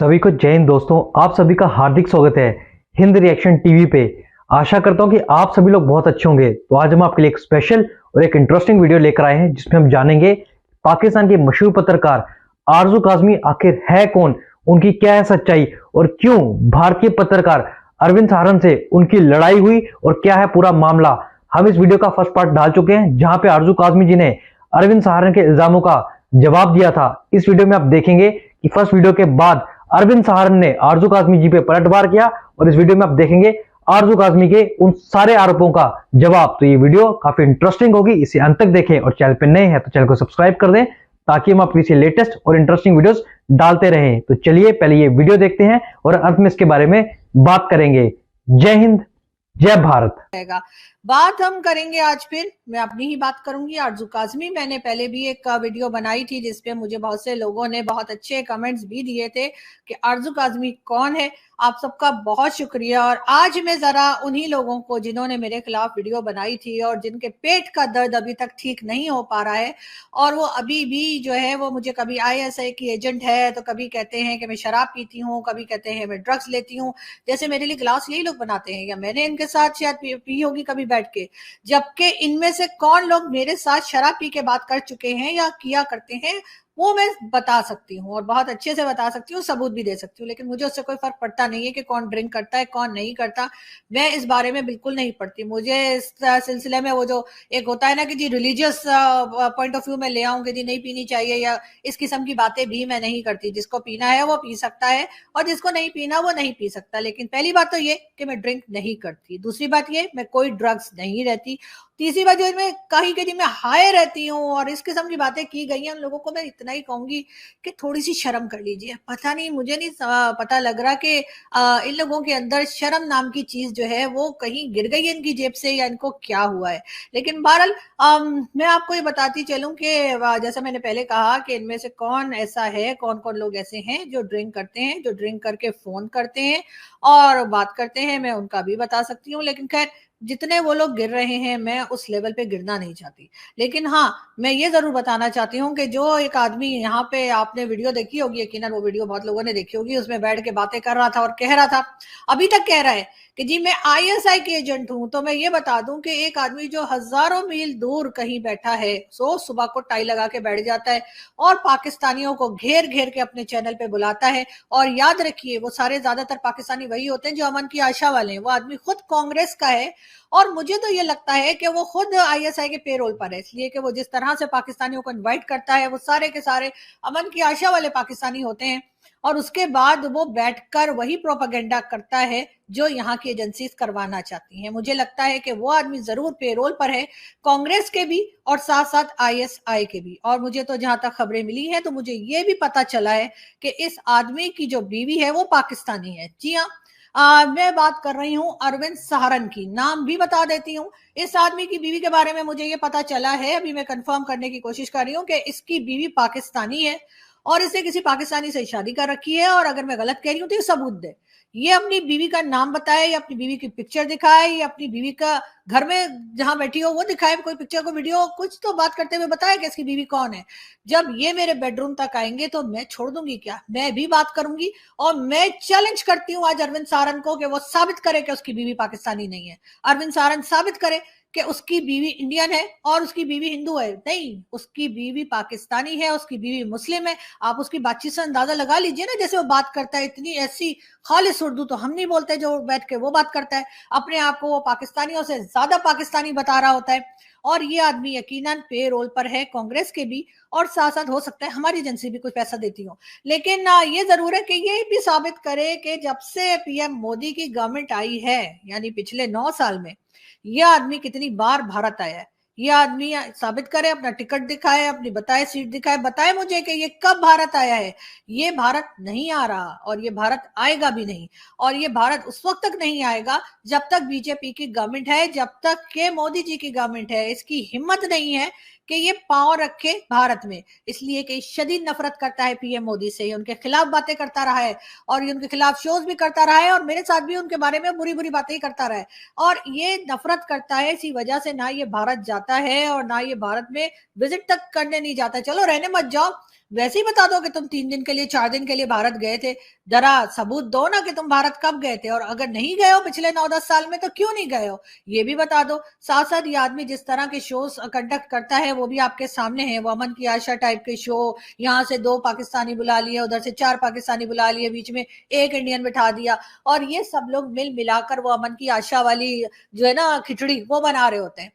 सभी को जय हिंद दोस्तों। आप सभी का हार्दिक स्वागत है हिंद रिएक्शन टीवी पे। आशा करता हूं कि आप सभी लोग बहुत अच्छे होंगे। तो आज हम आपके लिए एक स्पेशल और एक इंटरेस्टिंग वीडियो लेकर आए हैं जिसमें हम जानेंगे पाकिस्तान के मशहूर पत्रकार आरजू काज़मी आखिर है कौन, उनकी क्या है सच्चाई और क्यों भारतीय पत्रकार अरविंद सारन से उनकी लड़ाई हुई और क्या है पूरा मामला। हम इस वीडियो का फर्स्ट पार्ट डाल चुके हैं जहां पे आरजू काज़मी जी ने अरविंद सारन के इल्जामों का जवाब दिया था। इस वीडियो में आप देखेंगे कि फर्स्ट वीडियो के बाद अरविंद सारन ने आरजू काज़मी जी पे पलटवार किया और इस वीडियो में आप देखेंगे आरजू काज़मी के उन सारे आरोपों का जवाब। तो ये वीडियो काफी इंटरेस्टिंग होगी, इसे अंत तक देखें और चैनल पे नए हैं तो चैनल को सब्सक्राइब कर दें ताकि हम आपके लेटेस्ट और इंटरेस्टिंग वीडियोस डालते रहें। तो चलिए पहले ये वीडियो देखते हैं और अंत में इसके बारे में बात करेंगे। जय हिंद, जय भारत। बात हम करेंगे आज फिर मैं अपनी ही बात करूंगी आरजू काज़मी। मैंने पहले भी एक वीडियो बनाई थी जिसपे मुझे बहुत से लोगों ने बहुत अच्छे कमेंट्स भी दिए थे कि आरजू काज़मी कौन है। आप सबका बहुत शुक्रिया। और आज मैं जरा उन्हीं लोगों को जिन्होंने मेरे खिलाफ वीडियो बनाई थी और जिनके पेट का दर्द अभी तक ठीक नहीं हो पा रहा है और वो अभी भी जो है वो मुझे कभी ISI की एजेंट है तो कभी कहते हैं कि मैं शराब पीती हूँ, कभी कहते हैं मैं ड्रग्स लेती हूँ। जैसे मेरे लिए क्लास यही लोग बनाते हैं या मैंने इनके साथ शायद पी होगी कभी बैठ के, जबकि इनमें से कौन लोग मेरे साथ शराब पी के बात कर चुके हैं या किया करते हैं वो मैं बता सकती हूँ और बहुत अच्छे से बता सकती हूँ, सबूत भी दे सकती हूँ। लेकिन मुझे उससे कोई फर्क पड़ता नहीं है कि कौन ड्रिंक करता है कौन नहीं करता। मैं इस बारे में बिल्कुल नहीं पढ़ती। मुझे इस सिलसिले में वो जो एक होता है ना कि जी रिलीजियस पॉइंट ऑफ व्यू में ले आऊं कि जी नहीं पीनी चाहिए या इस किस्म की बातें भी मैं नहीं करती। जिसको पीना है वो पी सकता है और जिसको नहीं पीना वो नहीं पी सकता। लेकिन पहली बात तो ये कि मैं ड्रिंक नहीं करती। दूसरी बात ये मैं कोई ड्रग्स नहीं रहती। तीसरी बात जो मैं कहीं कहीं मैं हाई रहती हूँ और इस किस्म की बातें की गई हैं उन लोगों को मैं इतना ही कहूंगी कि थोड़ी सी शर्म कर लीजिए। पता नहीं, मुझे नहीं पता लग रहा कि इन लोगों के अंदर शर्म नाम की चीज जो है वो कहीं गिर गई है इनकी जेब से या इनको क्या हुआ है। लेकिन बहरहाल मैं आपको ये बताती चलूं कि जैसा मैंने पहले कहा कि इनमें से कौन ऐसा है, कौन कौन लोग ऐसे हैं जो ड्रिंक करते हैं, जो ड्रिंक करके फोन करते हैं और बात करते हैं। मैं उनका भी बता सकती हूँ। लेकिन खैर जितने वो लोग गिर रहे हैं मैं उस लेवल पे गिरना नहीं चाहती। लेकिन हाँ, मैं ये जरूर बताना चाहती हूँ कि जो एक आदमी यहाँ पे, आपने वीडियो देखी होगी, यकीनन वो वीडियो बहुत लोगों ने देखी होगी, उसमें बैठ के बातें कर रहा था और कह रहा था, अभी तक कह रहा है कि जी मैं ISI की एजेंट हूं। तो मैं ये बता दूं कि एक आदमी जो हजारों मील दूर कहीं बैठा है, सो सुबह को टाई लगा के बैठ जाता है और पाकिस्तानियों को घेर घेर के अपने चैनल पे बुलाता है। और याद रखिए वो सारे ज्यादातर पाकिस्तानी वही होते हैं जो अमन की आशा वाले हैं। वो आदमी खुद कांग्रेस का है और मुझे तो ये लगता है कि वो खुद ISI के पेरोल पर है, इसलिए कि वो जिस तरह से पाकिस्तानियों को इनवाइट करता है वो सारे के सारे अमन की आशा वाले पाकिस्तानी होते हैं। और उसके बाद वो बैठकर वही प्रोपेगेंडा करता है जो यहाँ की एजेंसीज करवाना चाहती हैं। मुझे लगता है कि वो आदमी जरूर पेरोल पर है, कांग्रेस के भी और साथ साथ ISI के भी। और मुझे तो जहां तक खबरें मिली हैं तो मुझे ये भी पता चला है कि इस आदमी की जो बीवी है वो पाकिस्तानी है। जी हाँ, मैं बात कर रही हूँ अरविंद सारन की। नाम भी बता देती हूँ। इस आदमी की बीवी के बारे में मुझे ये पता चला है, अभी मैं कंफर्म करने की कोशिश कर रही हूँ, कि इसकी बीवी पाकिस्तानी है और इसने किसी पाकिस्तानी से शादी कर रखी है। और अगर मैं गलत कह रही हूँ तो ये सबूत दे। ये अपनी बीवी का नाम बताए या अपनी बीवी की पिक्चर दिखाए या अपनी बीवी का घर में जहां बैठी हो वो दिखाए, कोई पिक्चर को वीडियो कुछ तो बात करते हुए बताए कि इसकी बीवी कौन है। जब ये मेरे बेडरूम तक आएंगे तो मैं छोड़ दूंगी क्या? मैं भी बात करूंगी। और मैं चैलेंज करती हूँ आज अरविंद सारन को कि वो साबित करे कि उसकी बीवी पाकिस्तानी नहीं है। अरविंद सारन साबित करे कि उसकी बीवी इंडियन है और उसकी बीवी हिंदू है। नहीं, उसकी बीवी पाकिस्तानी है, उसकी बीवी मुस्लिम है। आप उसकी बातचीत से अंदाजा लगा लीजिए ना, जैसे वो बात करता है, इतनी ऐसी खालिस उर्दू तो हम नहीं बोलते जो बैठ के वो बात करता है। अपने आप को वो पाकिस्तानियों से ज्यादा पाकिस्तानी बता रहा होता है। और ये आदमी यकीनन पे रोल पर है कांग्रेस के भी और साथ साथ हो सकता है हमारी एजेंसी भी कुछ पैसा देती हो। लेकिन ये जरूर है कि ये भी साबित करे कि जब से PM मोदी की गवर्नमेंट आई है, यानी पिछले 9 साल में, यह आदमी कितनी बार भारत आया है। ये आदमी साबित करे, अपना टिकट दिखाए, अपनी बताए सीट दिखाए, बताए मुझे कि ये कब भारत आया है। ये भारत नहीं आ रहा और ये भारत आएगा भी नहीं। और ये भारत उस वक्त तक नहीं आएगा जब तक बीजेपी की गवर्नमेंट है, जब तक के मोदी जी की गवर्नमेंट है। इसकी हिम्मत नहीं है कि ये पांव रखे भारत में, इसलिए कि शदीद नफरत करता है PM मोदी से। उनके खिलाफ बातें करता रहा है और ये उनके खिलाफ शोज भी करता रहा है और मेरे साथ भी उनके बारे में बुरी बुरी बातें ही करता रहा है। और ये नफरत करता है, इसी वजह से ना ये भारत जाता है और ना ये भारत में विजिट तक करने नहीं जाता। चलो रहने मत जाओ, वैसे ही बता दो कि तुम 3 दिन के लिए 4 दिन के लिए भारत गए थे। जरा सबूत दो ना कि तुम भारत कब गए थे, और अगर नहीं गए हो पिछले 9-10 साल में तो क्यों नहीं गए हो, ये भी बता दो। साथ साथ ये आदमी जिस तरह के शोज कंडक्ट करता है वो भी आपके सामने है। वो अमन की आशा टाइप के शो, यहाँ से 2 पाकिस्तानी बुला लिए, उधर से 4 पाकिस्तानी बुला लिए, बीच में एक इंडियन बिठा दिया, और ये सब लोग मिल मिलाकर वो अमन की आशा वाली जो है ना खिचड़ी वो बना रहे होते हैं।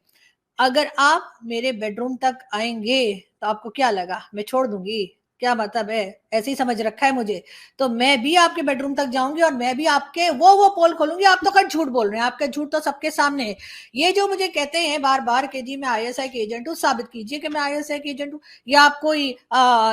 अगर आप मेरे बेडरूम तक आएंगे तो आपको क्या लगा मैं छोड़ दूंगी? क्या मतलब है? ऐसे ही समझ रखा है मुझे? तो मैं भी आपके बेडरूम तक जाऊंगी और मैं भी आपके वो पोल खोलूंगी। आप तो खैर झूठ बोल रहे हैं, आपका झूठ तो सबके सामने है। ये जो मुझे कहते हैं बार बार कि जी मैं आईएसआई के एजेंट हूँ, साबित कीजिए कि मैं आईएसआई के एजेंट हूँ, या आप कोई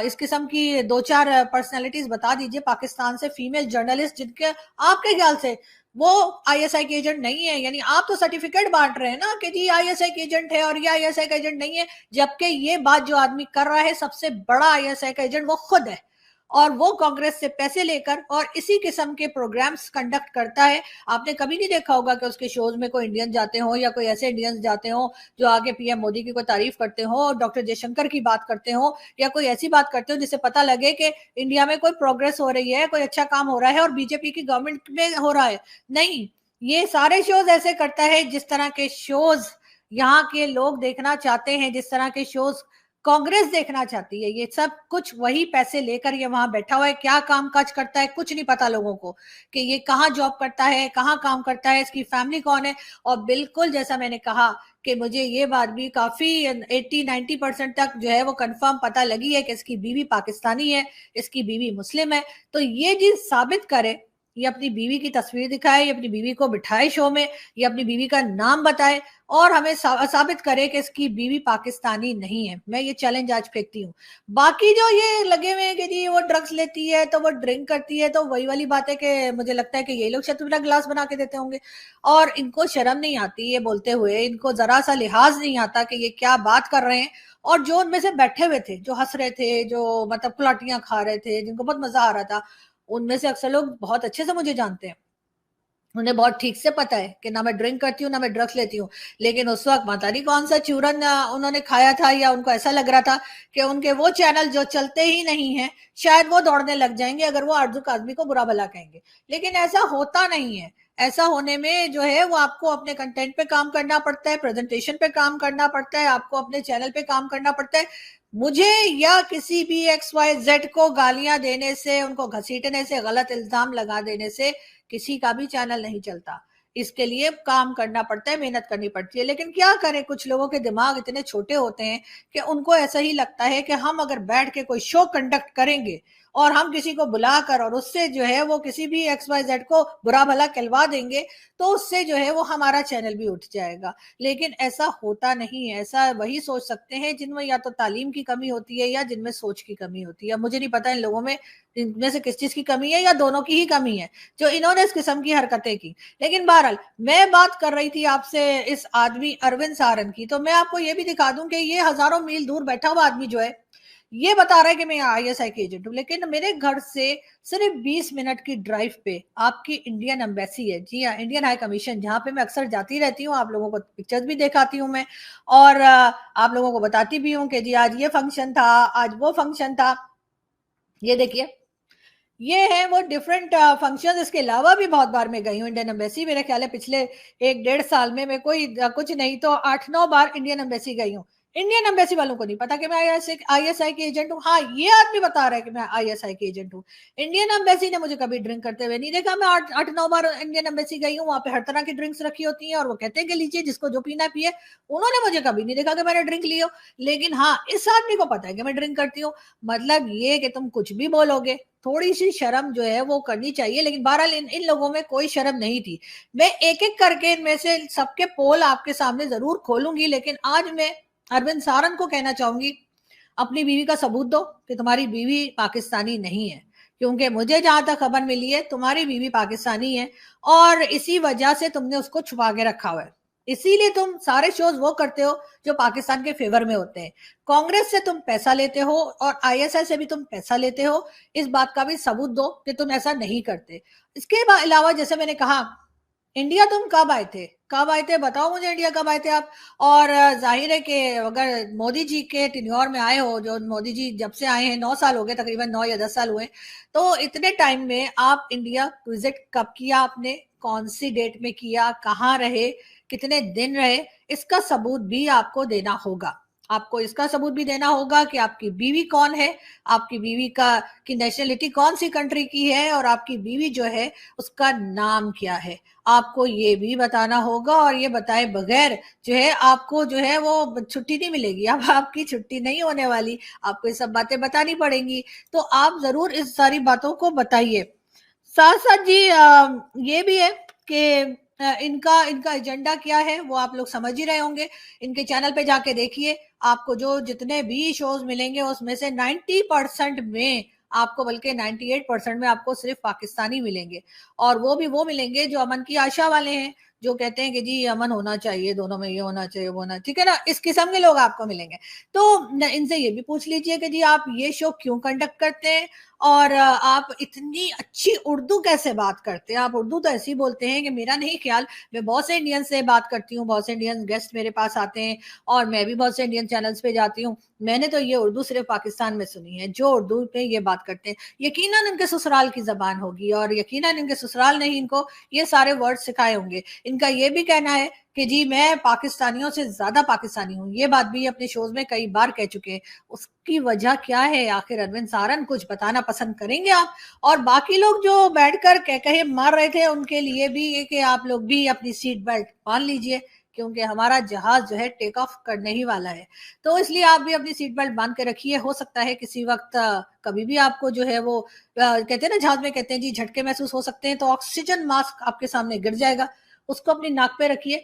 इस किस्म की 2-4 पर्सनैलिटीज बता दीजिए पाकिस्तान से, फीमेल जर्नलिस्ट जिनके आपके ख्याल से वो आईएसआई के एजेंट नहीं है। यानी आप तो सर्टिफिकेट बांट रहे हैं ना कि जी आईएसआई के एजेंट है और ये आईएसआई का एजेंट नहीं है, जबकि ये बात जो आदमी कर रहा है सबसे बड़ा आईएसआई का एजेंट वो खुद है, और वो कांग्रेस से पैसे लेकर और इसी किस्म के प्रोग्राम्स कंडक्ट करता है। आपने कभी नहीं देखा होगा कि उसके शोज में कोई इंडियन जाते हो या कोई ऐसे इंडियंस जाते हो जो आगे पीएम मोदी की कोई तारीफ करते हो और डॉक्टर जयशंकर की बात करते हो या कोई ऐसी बात करते हो जिससे पता लगे कि इंडिया में कोई प्रोग्रेस हो रही है, कोई अच्छा काम हो रहा है और बीजेपी की गवर्नमेंट में हो रहा है। नहीं, ये सारे शोज ऐसे करता है जिस तरह के शोज यहाँ के लोग देखना चाहते हैं, जिस तरह के शोज कांग्रेस देखना चाहती है। ये सब कुछ वही पैसे लेकर ये वहां बैठा हुआ है। क्या काम काज करता है कुछ नहीं पता लोगों को, कि ये कहाँ जॉब करता है, कहाँ काम करता है, इसकी फैमिली कौन है। और बिल्कुल जैसा मैंने कहा कि मुझे ये बात भी काफी 80-90% तक जो है वो कंफर्म पता लगी है कि इसकी बीवी पाकिस्तानी है, इसकी बीवी मुस्लिम है। तो ये चीज साबित करे, ये अपनी बीवी की तस्वीर दिखाए, ये अपनी बीवी को बिठाए शो में, ये अपनी बीवी का नाम बताए और हमें साबित करे कि इसकी बीवी पाकिस्तानी नहीं है। मैं ये चैलेंज आज फेंकती हूँ। बाकी जो ये लगे हुए हैं कि जी वो ड्रग्स लेती है तो वो ड्रिंक करती है, तो वही वाली बात है कि मुझे लगता है कि ये लोग शायद मेरा ग्लास बना के देते होंगे और इनको शर्म नहीं आती ये बोलते हुए, इनको जरा सा लिहाज नहीं आता कि ये क्या बात कर रहे हैं। और जो उनमें से बैठे हुए थे, जो हंस रहे थे, जो मतलब कुलाटियां खा रहे थे, जिनको बहुत मजा आ रहा था, उनमें से अक्सर लोग बहुत अच्छे से मुझे जानते हैं। उन्हें बहुत ठीक से पता है कि ना मैं ड्रिंक करती हूँ ना मैं ड्रग्स लेती हूँ। लेकिन उस वक्त पता नहीं कौन सा चूरन उन्होंने खाया था, या उनको ऐसा लग रहा था कि उनके वो चैनल जो चलते ही नहीं है शायद वो दौड़ने लग जाएंगे अगर वो आरजू काज़मी को बुरा भला कहेंगे। लेकिन ऐसा होता नहीं है। ऐसा होने में जो है वो आपको अपने कंटेंट पे काम करना पड़ता है, प्रेजेंटेशन पे काम करना पड़ता है, आपको अपने चैनल पे काम करना पड़ता है। मुझे या किसी भी XYZ को गालियां देने से, उनको घसीटने से, गलत इल्जाम लगा देने से किसी का भी चैनल नहीं चलता। इसके लिए काम करना पड़ता है, मेहनत करनी पड़ती है। लेकिन क्या करें, कुछ लोगों के दिमाग इतने छोटे होते हैं कि उनको ऐसा ही लगता है कि हम अगर बैठ के कोई शो कंडक्ट करेंगे और हम किसी को बुलाकर और उससे जो है वो किसी भी XYZ को बुरा भला कहलवा देंगे तो उससे जो है वो हमारा चैनल भी उठ जाएगा। लेकिन ऐसा होता नहीं है। ऐसा वही सोच सकते हैं जिनमें या तो तालीम की कमी होती है या जिनमें सोच की कमी होती है। मुझे नहीं पता इन लोगों में इनमें से किस चीज की कमी है या दोनों की ही कमी है जो इन्होंने इस किस्म की हरकतें की। लेकिन बहरहाल मैं बात कर रही थी आपसे इस आदमी अरविंद सारन की, तो मैं आपको ये भी दिखा दूं कि ये हजारों मील दूर बैठा हुआ आदमी जो है ये बता रहा है कि मैं आईएसआई के एजेंट हूँ, लेकिन मेरे घर से सिर्फ 20 मिनट की ड्राइव पे आपकी इंडियन एम्बेसी है। जी हाँ, इंडियन हाई कमीशन, जहाँ पे मैं अक्सर जाती रहती हूँ। आप लोगों को पिक्चर्स भी दिखाती हूँ मैं, और आप लोगों को बताती भी हूँ कि जी आज ये फंक्शन था, आज वो फंक्शन था। ये देखिए, ये है वो डिफरेंट फंक्शन। इसके अलावा भी बहुत बार मैं गई हूँ इंडियन एम्बेसी। मेरे ख्याल है पिछले 1-1.5 साल में मैं कोई कुछ नहीं तो 8-9 बार इंडियन एम्बेसी गई हूँ। इंडियन एम्बेसी वालों को नहीं पता कि मैं आईएसआई के एजेंट हूँ। हाँ, ये आदमी बता रहा है कि मैं आईएसआई के एजेंट हूँ। इंडियन एम्बेसी ने मुझे कभी ड्रिंक करते हुए नहीं देखा। मैं 8-9 बार इंडियन एम्बेसी गई हूँ, वहां पे हर तरह की ड्रिंक्स रखी होती हैं और वो कहते हैं कि लीजिए जिसको जो पीना पिए। उन्होंने मुझे कभी नहीं देखा कि मैंने ड्रिंक ली हो। लेकिन हाँ, इस आदमी को पता है कि मैं ड्रिंक करती हूँ। मतलब ये कि तुम कुछ भी बोलोगे, थोड़ी सी शर्म जो है वो करनी चाहिए। लेकिन बहरहाल इन लोगों में कोई शर्म नहीं थी। मैं एक एक करके इनमें से सबके पोल आपके सामने जरूर खोलूंगी, लेकिन आज मैं अरविंद सारन को कहना चाहूंगी, अपनी बीवी का सबूत दो कि तुम्हारी बीवी पाकिस्तानी नहीं है। क्योंकि मुझे जहां तक खबर मिली है तुम्हारी बीवी पाकिस्तानी है और इसी वजह से तुमने उसको छुपा के रखा हुआ है। इसीलिए तुम सारे शोज वो करते हो जो पाकिस्तान के फेवर में होते हैं। कांग्रेस से तुम पैसा लेते हो और आईएसआई से भी तुम पैसा लेते हो। इस बात का भी सबूत दो कि तुम ऐसा नहीं करते। इसके अलावा जैसे मैंने कहा, इंडिया तुम कब आए थे, कब आए थे बताओ मुझे, इंडिया कब आए थे आप? और जाहिर है कि अगर मोदी जी के टेन्योर में आए हो, जो मोदी जी जब से आए हैं 9 साल हो गए, तकरीबन 9 या 10 साल हुए, तो इतने टाइम में आप इंडिया विजिट कब किया आपने, कौन सी डेट में किया, कहाँ रहे, कितने दिन रहे, इसका सबूत भी आपको देना होगा। आपको इसका सबूत भी देना होगा कि आपकी बीवी कौन है, आपकी बीवी का की नेशनलिटी कौन सी कंट्री की है, और आपकी बीवी जो है उसका नाम क्या है। आपको ये भी बताना होगा, और ये बताए बगैर जो है आपको जो है वो छुट्टी नहीं मिलेगी। अब आपकी छुट्टी नहीं होने वाली, आपको ये सब बातें बतानी पड़ेंगी। तो आप जरूर इस सारी बातों को बताइए। साथ साथ जी ये भी है कि इनका इनका एजेंडा क्या है वो आप लोग समझ ही रहे होंगे। इनके चैनल पे जाके देखिए, आपको जो जितने भी शोज मिलेंगे उसमें से 90% में आपको, बल्कि 98% में आपको सिर्फ पाकिस्तानी मिलेंगे। और वो भी वो मिलेंगे जो अमन की आशा वाले हैं, जो कहते हैं कि जी अमन होना चाहिए, दोनों में ये होना चाहिए, वो होना, ठीक है ना, इस किस्म के लोग आपको मिलेंगे। तो इनसे ये भी पूछ लीजिए कि जी आप ये शो क्यों कंडक्ट करते हैं, और आप इतनी अच्छी उर्दू कैसे बात करते हैं। आप उर्दू तो ऐसी बोलते हैं कि मेरा नहीं ख्याल, मैं बहुत से इंडियन से बात करती हूँ, बहुत से इंडियन गेस्ट मेरे पास आते हैं, और मैं भी बहुत से इंडियन चैनल्स पे जाती हूँ, मैंने तो ये उर्दू सिर्फ पाकिस्तान में सुनी है, जो उर्दू पे ये बात करते हैं। यकीनन इनके ससुराल की जबान होगी, और यकीनन इनके ससुराल ने ही इनको ये सारे वर्ड सिखाए होंगे। इनका ये भी कहना है कि जी मैं पाकिस्तानियों से ज्यादा पाकिस्तानी हूँ, ये बात भी अपने शोज में कई बार कह चुके हैं। उसकी वजह क्या है आखिर, अरविंद सारन कुछ बताना पसंद करेंगे आप? और बाकी लोग जो बैठकर कह कहे मार रहे थे, उनके लिए भी ये कि आप लोग भी अपनी सीट बेल्ट बांध लीजिए, क्योंकि हमारा जहाज जो है टेक ऑफ करने ही वाला है। तो इसलिए आप भी अपनी सीट बेल्ट बांध के रखिए। हो सकता है किसी वक्त कभी भी आपको जो है वो कहते हैं ना, जहाज में कहते हैं जी झटके महसूस हो सकते हैं, तो ऑक्सीजन मास्क आपके सामने गिर जाएगा, उसको अपनी नाक पे रखिए,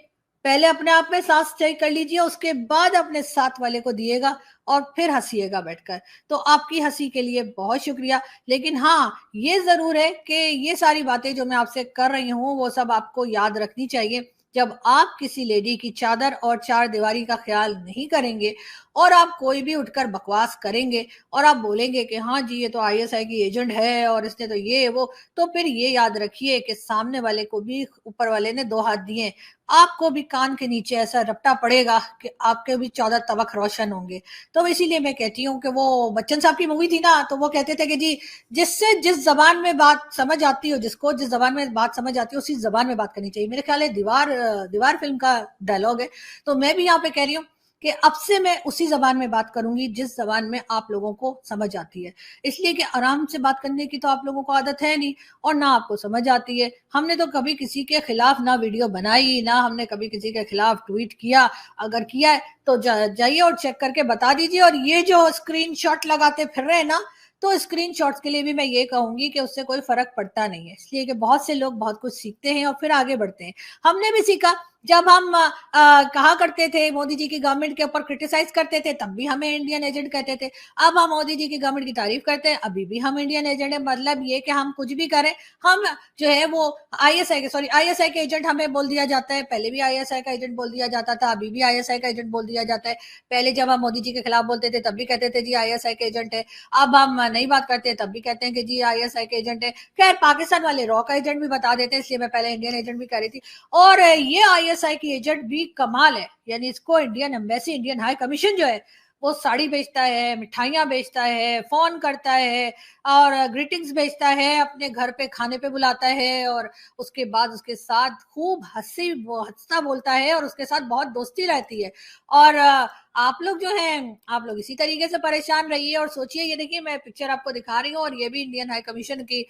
पहले अपने आप में सांस तय कर लीजिए, उसके बाद अपने साथ वाले को दिएगा, और फिर हंसीएगा बैठकर। तो आपकी हंसी के लिए बहुत शुक्रिया। लेकिन हाँ, ये जरूर है कि ये सारी बातें जो मैं आपसे कर रही हूँ वो सब आपको याद रखनी चाहिए। जब आप किसी लेडी की चादर और चार दीवारी का ख्याल नहीं करेंगे, और आप कोई भी उठकर बकवास करेंगे, और आप बोलेंगे कि हाँ जी ये तो आईएसआई की एजेंट है और इसने तो ये वो, तो फिर ये याद रखिए कि सामने वाले को भी ऊपर वाले ने 2 हाथ दिए, आपको भी कान के नीचे ऐसा रपटा पड़ेगा कि आपके भी 14 तवक रोशन होंगे। तो इसीलिए मैं कहती हूँ कि वो बच्चन साहब की मूवी थी ना, तो वो कहते थे कि जी जिससे जिस जबान में बात समझ आती हो, जिसको जिस जबान में बात समझ आती हो उसी जबान में बात करनी चाहिए। मेरे ख्याल है दीवार फिल्म का डायलॉग है। तो मैं भी यहाँ पे कह रही हूँ कि अब से मैं उसी जबान में बात करूंगी जिस जबान में आप लोगों को समझ आती है। इसलिए कि आराम से बात करने की तो आप लोगों को आदत है नहीं, और ना आपको समझ आती है। हमने तो कभी किसी के खिलाफ ना वीडियो बनाई, ना हमने कभी किसी के खिलाफ ट्वीट किया। अगर किया है तो जाइए और चेक करके बता दीजिए। और ये जो स्क्रीनशॉट लगाते फिर रहे हैं ना, तो स्क्रीनशॉट्स के लिए भी मैं ये कहूंगी कि उससे कोई फर्क पड़ता नहीं है, इसलिए कि बहुत से लोग बहुत कुछ सीखते हैं और फिर आगे बढ़ते हैं। हमने भी सीखा, जब हम कहा करते थे मोदी जी की गवर्नमेंट के ऊपर क्रिटिसाइज करते थे, तब भी हमें इंडियन एजेंट कहते थे। अब हम मोदी जी की गवर्नमेंट की तारीफ करते हैं, अभी भी हम इंडियन एजेंट है। मतलब ये कि हम कुछ भी करें, हम जो है वो आईएसआई के एजेंट हमें बोल दिया जाता है। पहले भी आईएसआई का एजेंट बोल दिया जाता था, अभी भी आईएसआई का एजेंट बोल दिया जाता है। पहले जब हम मोदी जी के खिलाफ बोलते थे तब भी कहते थे जी आईएसआई के एजेंट है। अब हम नहीं बात करते तब भी कहते हैं कि जी आईएसआई के एजेंट है। खैर पाकिस्तान वाले रॉ का एजेंट भी बता देते हैं, इसलिए मैं पहले इंडियन एजेंट भी कह रही थी। और ये आईएसआई की एजेंट भी कमाल है, यानी इसको Indian embassy, Indian high commission जो है वो साड़ी बेचता है, मिठाइयाँ बेचता है, फोन करता है, और ग्रीटिंग्स बेचता है, अपने घर पे खाने पे बुलाता है, और उसके बाद उसके साथ खूब हंसता बोलता है, और उसके साथ बहुत दोस्ती रहती है। और आप लोग जो हैं, आप लोग इसी तरीके से परेशान रहिए और सोचिए। ये देखिए मैं पिक्चर आपको दिखा रही हूँ, और ये भी इंडियन हाई कमीशन की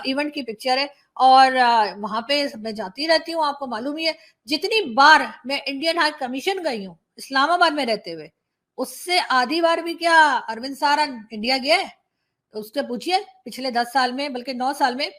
इवेंट की पिक्चर है। और वहां पे मैं जाती रहती हूँ, आपको मालूम ही है। जितनी बार मैं इंडियन हाई कमीशन गई हूँ इस्लामाबाद में रहते हुए, उससे आधी बार भी क्या अरविंद सारन इंडिया गया है? तो उससे पूछिए पिछले 10 साल में, बल्कि 9 साल में,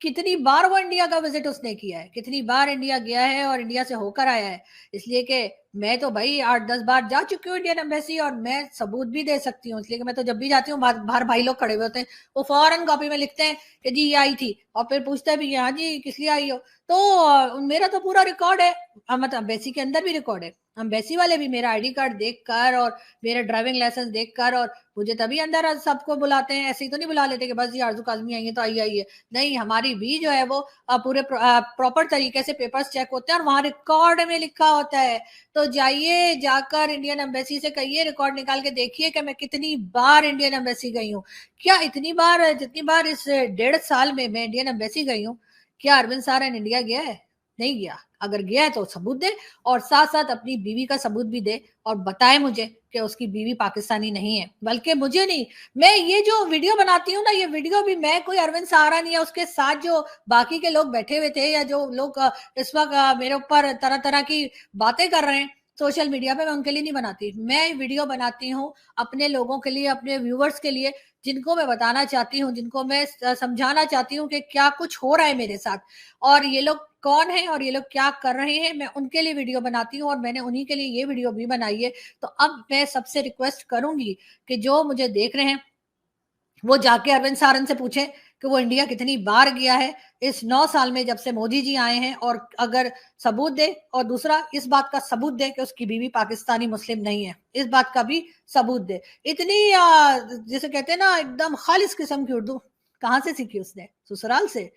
कितनी बार वो इंडिया का विजिट उसने किया है, कितनी बार इंडिया गया है और इंडिया से होकर आया है। इसलिए कि मैं तो भाई 8-10 बार जा चुकी हूँ इंडियन एम्बेसी, और मैं सबूत भी दे सकती हूँ। इसलिए कि मैं तो जब भी जाती हूँ, बाहर भाई लोग खड़े हुए होते हैं, वो फौरन कॉपी में लिखते हैं कि जी ये आई थी, और फिर पूछते भी हाँ जी किस लिए आई हो। तो मेरा तो पूरा रिकॉर्ड है, मतलब एम्बेसी के अंदर भी रिकॉर्ड है। एम्बेसी वाले भी मेरा आईडी कार्ड देखकर और मेरा ड्राइविंग लाइसेंस देखकर और मुझे तभी अंदर सबको बुलाते हैं। ऐसे ही तो नहीं बुला लेते कि बस ये आरजू काज़मी आई है तो आइए। नहीं, हमारी भी जो है वो पूरे प्रॉपर तरीके से पेपर्स चेक होते हैं और वहां रिकॉर्ड में लिखा होता है। तो जाइए, जाकर इंडियन एम्बेसी से कहिए, रिकॉर्ड निकाल के देखिए कि मैं कितनी बार इंडियन एम्बेसी गई हूँ। क्या इतनी बार, जितनी बार इस 1.5 साल में मैं इंडियन एम्बेसी गई हूँ, क्या अरविंद सारन इंडिया गया है? नहीं गया। अगर गया है तो सबूत दे और साथ साथ अपनी बीवी का सबूत भी दे और बताए मुझे कि उसकी बीवी पाकिस्तानी नहीं है। बल्कि मुझे नहीं, मैं ये जो वीडियो बनाती हूँ ना, ये वीडियो भी मैं कोई अरविंद सारन या उसके साथ जो बाकी के लोग बैठे हुए थे या जो लोग इस वक्त मेरे ऊपर तरह तरह की बातें कर रहे हैं सोशल मीडिया पे, मैं उनके लिए नहीं बनाती। मैं वीडियो बनाती हूँ अपने लोगों के लिए, अपने व्यूवर्स के लिए, जिनको मैं बताना चाहती हूँ, जिनको मैं समझाना चाहती हूँ कि क्या कुछ हो रहा है मेरे साथ और ये लोग कौन है और ये लोग क्या कर रहे हैं। मैं उनके लिए वीडियो बनाती हूँ और मैंने उन्हीं के लिए ये वीडियो भी बनाई है। तो अब मैं सबसे रिक्वेस्ट करूंगी कि जो मुझे देख रहे हैं वो जाके अरविंद सारन से पूछें कि वो इंडिया कितनी बार गया है इस 9 साल में जब से मोदी जी आए हैं, और अगर सबूत दे, और दूसरा इस बात का सबूत दे कि उसकी बीवी पाकिस्तानी मुस्लिम नहीं है, इस बात का भी सबूत दे। इतनी जैसे कहते हैं ना एकदम खालिस किस्म की उर्दू कहाँ से सीखी उसने? ससुराल से।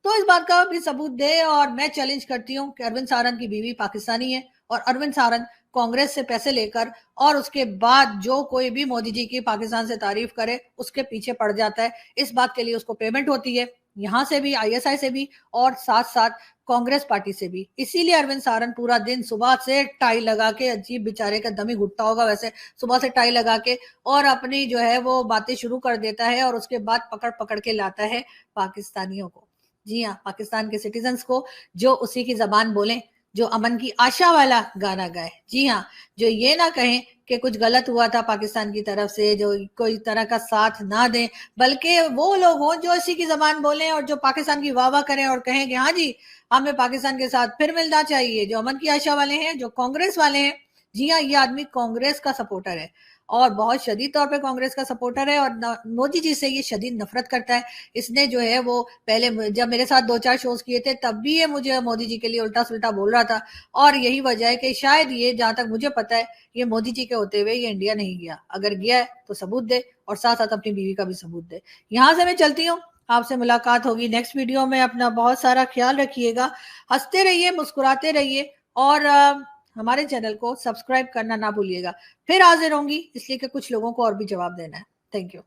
तो इस बात का भी सबूत दे और मैं चैलेंज करती हूँ कि अरविंद सारन की बीवी पाकिस्तानी है और अरविंद सारन कांग्रेस से पैसे लेकर और उसके बाद जो कोई भी मोदी जी की पाकिस्तान से तारीफ करे उसके पीछे पड़ जाता है। इस बात के लिए उसको पेमेंट होती है, यहाँ से भी, आईएसआई से भी और साथ साथ कांग्रेस पार्टी से भी। इसीलिए अरविंद सारन पूरा दिन सुबह से टाई लगा के, अजीब बेचारे का दम ही घुटता होगा वैसे, सुबह से टाई लगा के और अपनी जो है वो बातें शुरू कर देता है और उसके बाद पकड़ पकड़ के लाता है पाकिस्तानियों को। जी हाँ, पाकिस्तान के सिटीजन्स को, जो उसी की जबान बोलें, जो अमन की आशा वाला गाना गाए। जी हाँ, जो ये ना कहें कि कुछ गलत हुआ था पाकिस्तान की तरफ से, जो कोई तरह का साथ ना दें, बल्कि वो लोग हों जो इसी की जबान बोलें और जो पाकिस्तान की वाह वाह करें और कहें कि हाँ जी, हमें पाकिस्तान के साथ फिर मिलना चाहिए। जो अमन की आशा वाले हैं, जो कांग्रेस वाले हैं, जी हाँ, ये आदमी कांग्रेस का सपोर्टर है और बहुत शदीद तौर पे कांग्रेस का सपोर्टर है और मोदी जी से ये शदीद नफरत करता है। इसने जो है वो पहले जब मेरे साथ 2-4 शोज किए थे तब भी ये मुझे मोदी जी के लिए उल्टा सुल्टा बोल रहा था और यही वजह है कि शायद ये, जहां तक मुझे पता है, ये मोदी जी के होते हुए ये इंडिया नहीं गया। अगर गया है तो सबूत दे और साथ साथ अपनी बीवी का भी सबूत दे। यहाँ से मैं चलती हूँ, आपसे मुलाकात होगी नेक्स्ट वीडियो में। अपना बहुत सारा ख्याल रखिएगा, हंसते रहिए, मुस्कुराते रहिए और हमारे चैनल को सब्सक्राइब करना ना भूलिएगा। फिर हाजिर होंगी, इसलिए कि कुछ लोगों को और भी जवाब देना है। Thank you.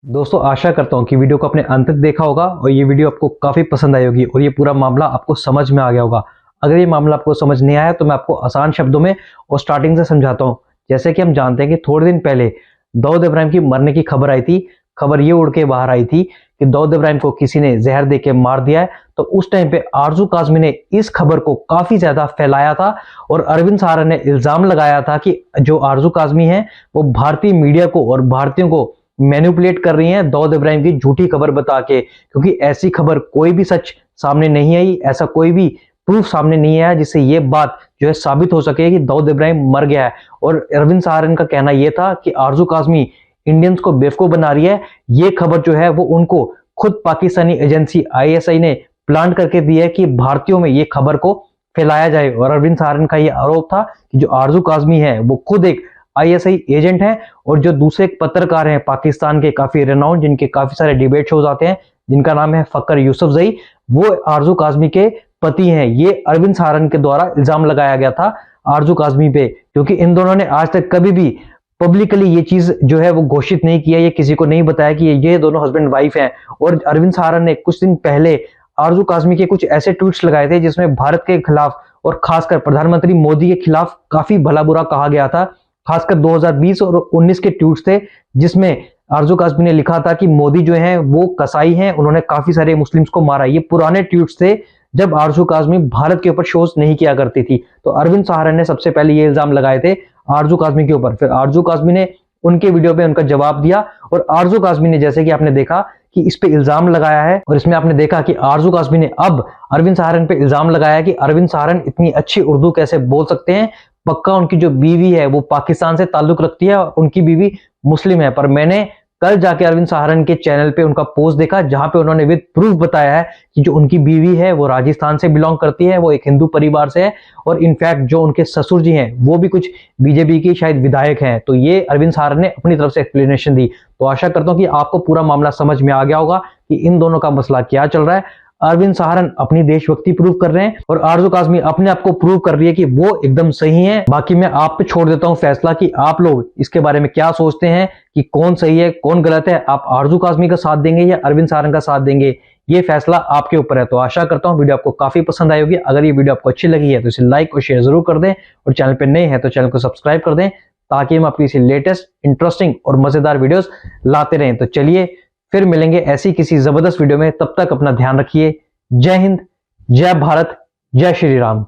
दोस्तों, आशा करता हूं कि वीडियो को आपने अंत तक देखा होगा और ये वीडियो आपको काफी पसंद आई होगी और ये पूरा मामला आपको समझ में आ गया होगा। अगर ये मामला आपको समझ नहीं आया तो मैं आपको आसान शब्दों में और स्टार्टिंग से समझाता हूं। जैसे कि हम जानते हैं कि थोड़े दिन पहले दाऊद इब्राहिम की मरने की खबर आई थी। खबर ये उड़ के बाहर आई थी कि दाऊद इब्राहिम को किसी ने जहर दे के मार दिया है। तो उस टाइम पे आरजू काज़मी ने इस खबर को काफी ज्यादा फैलाया था और अरविंद सारन ने इल्जाम लगाया था कि जो आरजू काज़मी है वो भारतीय मीडिया को और भारतीयों को मैनिपुलेट कर रही हैं दाऊद इब्राहिम की झूठी खबर बता के, क्योंकि ऐसी खबर कोई भी सच सामने नहीं आई, ऐसा कोई भी प्रूफ सामने नहीं आया जिससे ये बात जो है साबित हो सके कि दाऊद इब्राहिम मर गया है। और अरविंद सारन का कहना यह था कि आरजू काज़मी इंडियंस को बेवकूफ बना रही है। ये खबर जो है वो उनको खुद पाकिस्तानी एजेंसी आईएसआई ने प्लान करके दी है कि भारतीयों में ये खबर को फैलाया जाए। और अरविंद सारन का ये आरोप था कि जो आरजू काज़मी है वो खुद एक आईएसआई एजेंट है और जो दूसरे पत्रकार हैं पाकिस्तान के काफी रेनाउंड, जिनके काफी सारे डिबेट शोज आते हैं, जिनका नाम है फकर यूसुफजई, वो आरजू काज़मी के पति हैं। ये अरविंद सारन के द्वारा इल्जाम लगाया गया था आरजू काज़मी पे, क्योंकि इन दोनों ने आज तक कभी भी पब्लिकली ये चीज जो है वो घोषित नहीं किया, ये किसी को नहीं बताया कि ये दोनों हस्बैंड वाइफ हैं। और अरविंद सारन ने कुछ दिन पहले आरजू काज़मी के कुछ ऐसे ट्वीट्स लगाए थे जिसमें भारत के खिलाफ और खासकर प्रधानमंत्री मोदी के खिलाफ काफी भला बुरा कहा गया था। खासकर 2020 और 19 के ट्वीट्स थे जिसमें आरजू काज़मी ने लिखा था कि मोदी जो है वो कसाई हैं, उन्होंने काफी सारे मुस्लिम्स को मारा। ये पुराने ट्वीट्स थे जब आरजू काज़मी भारत के ऊपर शोज नहीं किया करती थी। तो अरविंद सारन ने सबसे पहले ये इल्जाम लगाए थे आरजू काज़मी के ऊपर। फिर आरजू काज़मी ने उनके वीडियो पे उनका जवाब दिया और आरजू काज़मी ने, जैसे कि आपने देखा कि इस पे इल्जाम लगाया है और इसमें आपने देखा कि आरजू काज़मी ने अब अरविंद सारन पे इल्जाम लगाया कि अरविंद सारन इतनी अच्छी उर्दू कैसे बोल सकते हैं। पक्का उनकी जो बीवी है वो पाकिस्तान से ताल्लुक रखती है, उनकी बीवी मुस्लिम है, पर मैंने कल जाके अरविंद सहारन के चैनल पे उनका पोस्ट देखा जहां पे उन्होंने विद प्रूफ बताया है कि जो उनकी बीवी है वो राजस्थान से बिलोंग करती है, वो एक हिंदू परिवार से है और इनफैक्ट जो उनके ससुर जी हैं वो भी कुछ बीजेपी की शायद विधायक हैं। तो ये अरविंद सहारन ने अपनी तरफ से एक्सप्लेनेशन दी। तो आशा करता हूं कि आपको पूरा मामला समझ में आ गया होगा कि इन दोनों का मसला क्या चल रहा है। अरविंद सहारन अपनी देशभक्ति प्रूव कर रहे हैं और आरजू काज़मी अपने आप को प्रूव कर रही है कि वो एकदम सही है। बाकी मैं आप पे छोड़ देता हूं फैसला कि आप लोग इसके बारे में क्या सोचते हैं कि कौन सही है कौन गलत है। आप आरजू काज़मी का साथ देंगे या अरविंद सहारन का साथ देंगे, ये फैसला आपके ऊपर है। तो आशा करता हूं वीडियो आपको काफी पसंद आई होगी। अगर ये वीडियो आपको अच्छी लगी है तो इसे लाइक और शेयर जरूर कर दें और चैनल पर नए हैं तो चैनल को सब्सक्राइब कर दें ताकि हम आपकी इसी लेटेस्ट इंटरेस्टिंग और मजेदार वीडियोस लाते रहें। तो चलिए फिर मिलेंगे ऐसी किसी जबरदस्त वीडियो में, तब तक अपना ध्यान रखिए। जय हिंद, जय भारत, जय श्री राम।